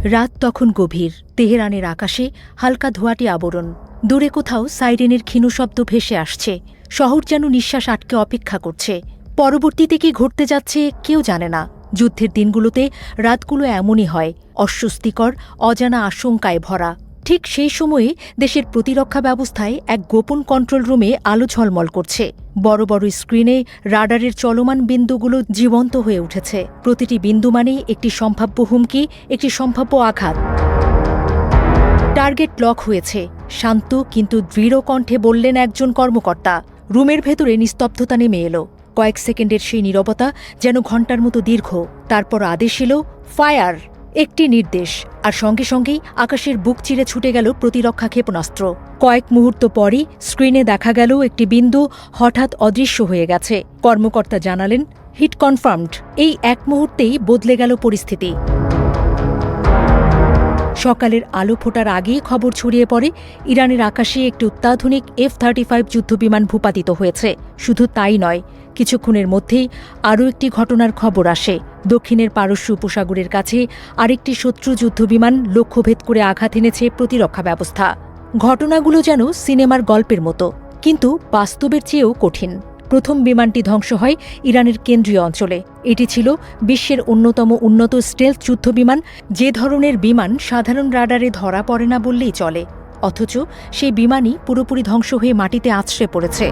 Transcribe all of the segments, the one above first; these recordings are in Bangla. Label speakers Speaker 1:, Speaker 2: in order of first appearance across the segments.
Speaker 1: রাত তখন গভীর। তেহরানের আকাশে হালকা ধোঁয়াটে আবরণ। দূরে কোথাও সাইরেনের ক্ষীণ শব্দ ভেসে আসছে। শহর যেন নিঃশ্বাস আটকে অপেক্ষা করছে। পরবর্তীতে কি ঘটতে যাচ্ছে কেউ জানে না। যুদ্ধের দিনগুলোতে রাতগুলো এমনই হয়, অস্বস্তিকর, অজানা আশঙ্কায় ভরা। ঠিক সেই সময়ে দেশের প্রতিরক্ষা ব্যবস্থায় এক গোপন কন্ট্রোল রুমে আলো ঝলমল করছে। বড় বড় স্ক্রিনে রাডারের চলমান বিন্দুগুলো জীবন্ত হয়ে উঠেছে। প্রতিটি বিন্দু মানেই একটি সম্ভাব্য হুমকি, একটি সম্ভাব্য আঘাত। টার্গেট লক হয়েছে, শান্ত কিন্তু দৃঢ় কণ্ঠে বললেন একজন কর্মকর্তা। রুমের ভেতরে নিস্তব্ধতা নেমে এলো। কয়েক সেকেন্ডের সেই নীরবতা যেন ঘণ্টার মতো দীর্ঘ। তারপর আদেশ এলো, ফায়ার। একটি নির্দেশ, আর সঙ্গে সঙ্গেই আকাশের বুক চিরে ছুটে গেল প্রতিরক্ষা ক্ষেপণাস্ত্র। কয়েক মুহূর্ত পরই স্ক্রিনে দেখা গেল একটি বিন্দু হঠাৎ অদৃশ্য হয়ে গেছে। কর্মকর্তা জানালেন, হিট কনফার্মড। এই এক মুহূর্তেই বদলে গেল পরিস্থিতি। সকালের আলো ফোটার আগেই খবর ছড়িয়ে পড়ে, ইরানের আকাশে একটি অত্যাধুনিক F-35 যুদ্ধবিমান ভূপাতিত হয়েছে। শুধু তাই নয়, কিছুক্ষণের মধ্যেই আরও একটি ঘটনার খবর আসে। দক্ষিণের পারস্য উপসাগরের কাছে আরেকটি শত্রু যুদ্ধবিমান লক্ষ্যভেদ করে আঘাত এনেছে প্রতিরক্ষা ব্যবস্থা। ঘটনাগুলো যেন সিনেমার গল্পের মতো, কিন্তু বাস্তবের চেয়েও কঠিন। প্রথম বিমানটি ধ্বংস হয় ইরানের কেন্দ্রীয় অঞ্চলে। এটি ছিল বিশ্বের অন্যতম উন্নত স্টেলথ যুদ্ধবিমান, যে ধরনের বিমান সাধারণ রাডারে ধরা পড়ে না বললেই চলে। অথচ সেই বিমানই পুরোপুরি ধ্বংস হয়ে মাটিতে আছড়ে পড়েছে।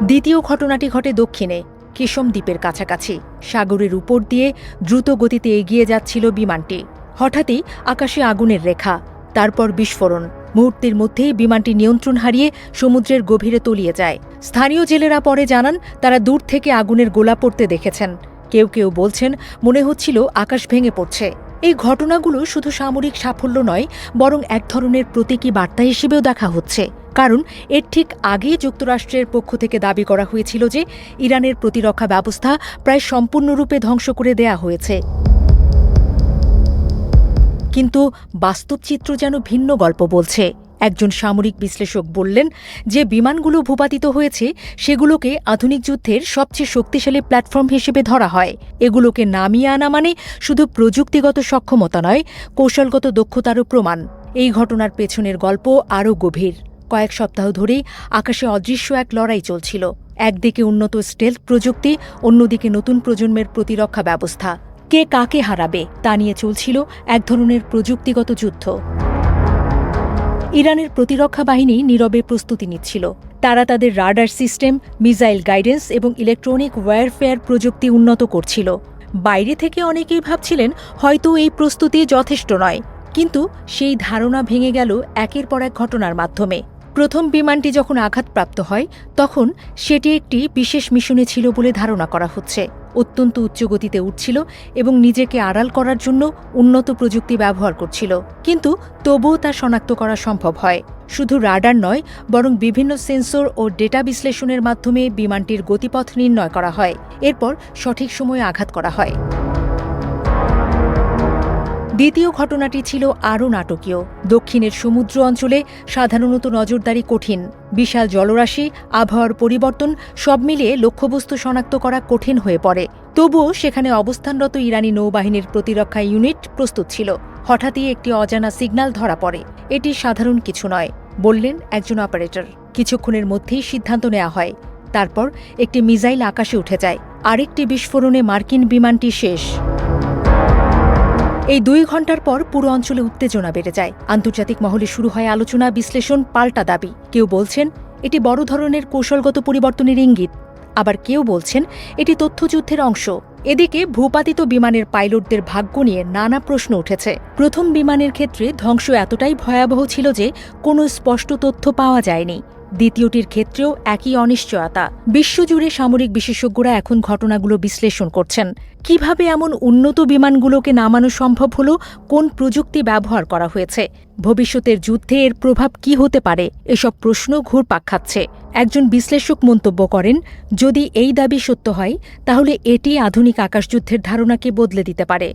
Speaker 1: দ্বিতীয় ঘটনাটি ঘটে দক্ষিণে, কেশম দ্বীপের কাছাকাছি। সাগরের উপর দিয়ে দ্রুত গতিতে এগিয়ে যাচ্ছিল বিমানটি। হঠাৎই আকাশে আগুনের রেখা, তারপর বিস্ফোরণ। মুহূর্তের মধ্যেই বিমানটি নিয়ন্ত্রণ হারিয়ে সমুদ্রের গভীরে তলিয়ে যায়। স্থানীয় জেলেরা পরে জানান, তারা দূর থেকে আগুনের গোলা পড়তে দেখেছেন। কেউ কেউ বলছেন, মনে হচ্ছিল আকাশ ভেঙে পড়ছে। এই ঘটনাগুলো শুধু সামরিক সাফল্য নয়, বরং এক ধরনের প্রতীকী বার্তা হিসেবেও দেখা হচ্ছে। কারণ এর ঠিক আগে যুক্তরাষ্ট্রের পক্ষ থেকে দাবি করা হয়েছিল যে ইরানের প্রতিরক্ষা ব্যবস্থা প্রায় সম্পূর্ণরূপে ধ্বংস করে দেয়া হয়েছে। কিন্তু বাস্তব চিত্র যেন ভিন্ন গল্প বলছে। একজন সামরিক বিশ্লেষক বললেন, যে বিমানগুলো ভূপাতিত হয়েছে সেগুলোকে আধুনিক যুদ্ধের সবচেয়ে শক্তিশালী প্ল্যাটফর্ম হিসেবে ধরা হয়। এগুলোকে নামিয়ে আনা মানে শুধু প্রযুক্তিগত সক্ষমতা নয়, কৌশলগত দক্ষতারও প্রমাণ। এই ঘটনার পেছনের গল্প আরও গভীর। কয়েক সপ্তাহ ধরেই আকাশে অদৃশ্য এক লড়াই চলছিল। একদিকে উন্নত স্টেলথ প্রযুক্তি, অন্যদিকে নতুন প্রজন্মের প্রতিরক্ষা ব্যবস্থা। কে কাকে হারাবে তা নিয়ে চলছিল এক ধরনের প্রযুক্তিগত যুদ্ধ। ইরানের প্রতিরক্ষা বাহিনী নীরবে প্রস্তুতি নিচ্ছিল। তারা তাদের রাডার সিস্টেম, মিসাইল গাইডেন্স এবং ইলেকট্রনিক ওয়্যারফেয়ার প্রযুক্তি উন্নত করছিল। বাইরে থেকে অনেকেই ভাবছিলেন হয়তো এই প্রস্তুতি যথেষ্ট নয়, কিন্তু সেই ধারণা ভেঙে গেল একের পর এক ঘটনার মাধ্যমে। প্রথম বিমানটি যখন আঘাতপ্রাপ্ত হয়, তখন সেটি একটি বিশেষ মিশনে ছিল বলে ধারণা করা হচ্ছে। অত্যন্ত উচ্চ গতিতে উঠছিল এবং নিজেকে আড়াল করার জন্য উন্নত প্রযুক্তি ব্যবহার করছিল। কিন্তু তবুও তা শনাক্ত করা সম্ভব হয়। শুধু রাডার নয়, বরং বিভিন্ন সেন্সর ও ডেটা বিশ্লেষণের মাধ্যমে বিমানটির গতিপথ নির্ণয় করা হয়। এরপর সঠিক সময়ে আঘাত করা হয়। দ্বিতীয় ঘটনাটি ছিল আরও নাটকীয়। দক্ষিণের সমুদ্র অঞ্চলে সাধারণত নজরদারি কঠিন। বিশাল জলরাশি, আবহাওয়ার পরিবর্তন সব মিলিয়ে লক্ষ্যবস্তু শনাক্ত করা কঠিন হয়ে পড়ে। তবুও সেখানে অবস্থানরত ইরানি নৌবাহিনীর প্রতিরক্ষা ইউনিট প্রস্তুত ছিল। হঠাৎই একটি অজানা সিগন্যাল ধরা পড়ে। এটি সাধারণ কিছু নয়, বললেন একজন অপারেটর। কিছুক্ষণের মধ্যেই সিদ্ধান্ত নেওয়া হয়। তারপর একটি মিসাইল আকাশে উঠে যায়। আরেকটি বিস্ফোরণে মার্কিন বিমানটি শেষ। এই 2 ঘণ্টার পর পুরো অঞ্চলে উত্তেজনা বেড়ে যায়। আন্তর্জাতিক মহলে শুরু হয় আলোচনা, বিশ্লেষণ, পাল্টা দাবি। কেউ বলছেন এটি বড় ধরনের কৌশলগত পরিবর্তনের ইঙ্গিত, আবার কেউ বলছেন এটি তথ্যযুদ্ধের অংশ। এদিকে ভূপাতিত বিমানের পাইলটদের ভাগ্য নিয়ে নানা প্রশ্ন উঠেছে। প্রথম বিমানের ক্ষেত্রে ধ্বংস এতটাই ভয়াবহ ছিল যে কোনো স্পষ্ট তথ্য পাওয়া যায়নি। দ্বিতীয়টির ক্ষেত্রেও একই অনিশ্চয়তা। বিশ্বজুড়ে সামরিক বিশেষজ্ঞরা এখন ঘটনাগুলো বিশ্লেষণ করছেন। কিভাবে এমন উন্নত বিমানগুলোকে নামানো সম্ভব হলো, কোন প্রযুক্তি ব্যবহার করা হয়েছে, ভবিষ্যতের যুদ্ধে এর প্রভাব কি হতে পারে, এসব প্রশ্ন ঘুরপাক খাচ্ছে। একজন বিশ্লেষক মন্তব্য করেন, যদি এই দাবি সত্য হয় তাহলে এটি আধুনিক আকাশযুদ্ধের ধারণাকে বদলে দিতে পারে।